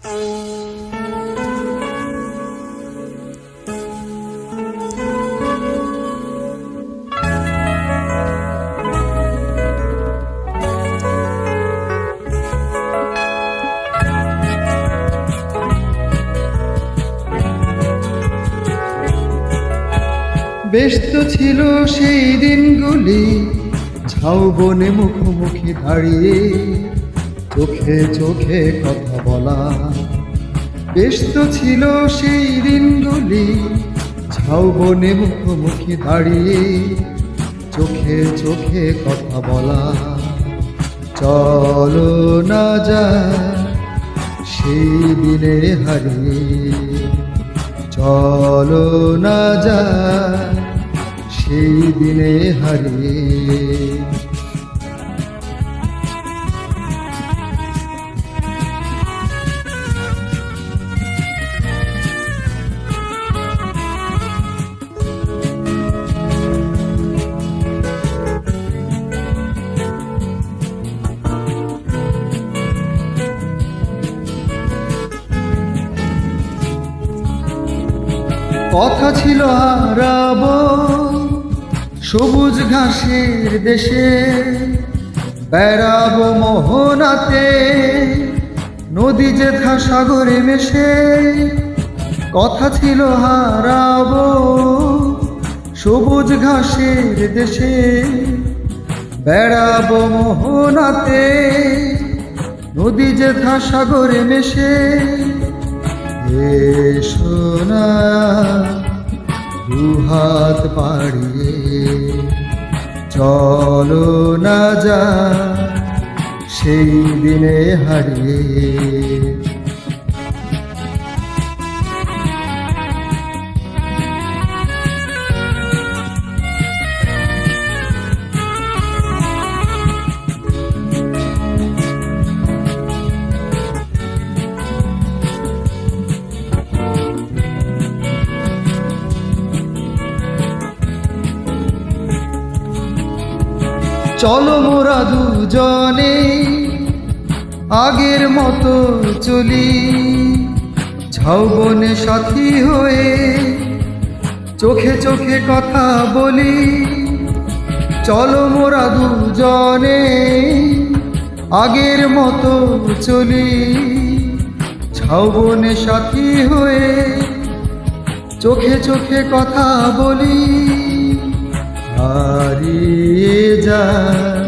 ব্যস্ত ছিল সেই দিনগুলি, ঝাউবনে মুখোমুখি দাঁড়িয়ে চোখে চোখে কথা বলা। ব্যস্ত ছিল সেই দিনগুলি, ঝাউবনে মুখোমুখি দাঁড়িয়ে চোখে চোখে কথা বলা। চলো না যায় সেই দিনে হারিয়ে, চলো না যায় সেই দিনে হারিয়ে। কথা ছিল হারাবো সবুজ ঘাসের দেশে, বেড়াবো মোহনাতে নদী যেথা সাগরে মেশে। কথা ছিল হারাবো সবুজ ঘাসের দেশে, বেড়াবো মোহনাতে নদী যেথা সাগরে মেশে। এসো না দুহাত বাড়িয়ে, চলো না যায় সেই দিনে হারিয়ে। চলো মোরা দুজনে আগের মতো চলি, ঝাউবনে সাথী হয়ে চোখে চোখে কথা বলি। চলো মোরা দুজনে আগের মতো চলি, ঝাউবনে সাথী হয়ে চোখে চোখে কথা বলি। হারিয়ে যায়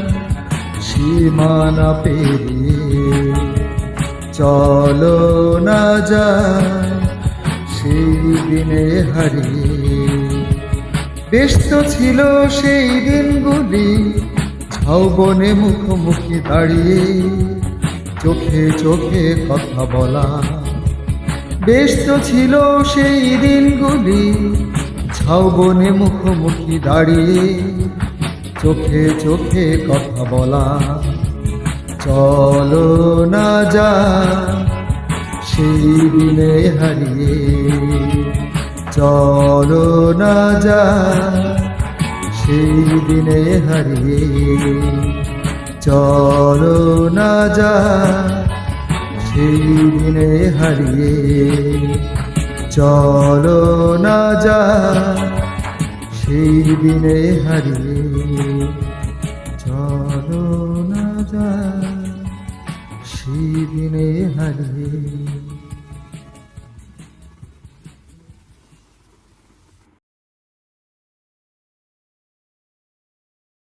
সীমানা পেরিয়ে, চলো না যায় সেই দিনে হারিয়ে। ব্যস্ত ছিল সেই দিনগুলি, ঝাউবনে মুখোমুখি দাঁড়িয়ে চোখে চোখে কথা বলা। ব্যস্ত ছিল সেই দিনগুলি, ঝাউবনে মুখোমুখি দাঁড়িয়ে চোখে চোখে কথা বলা। চলো না যায় সেই দিনে হারিয়ে, চলো না যায় সেই দিনে হারিয়ে। চলো না যায় সেই দিনে হারিয়ে, চলো না যায় সেই দিনে হারিয়ে। চলো না যায় সেই দিনে হারিয়ে।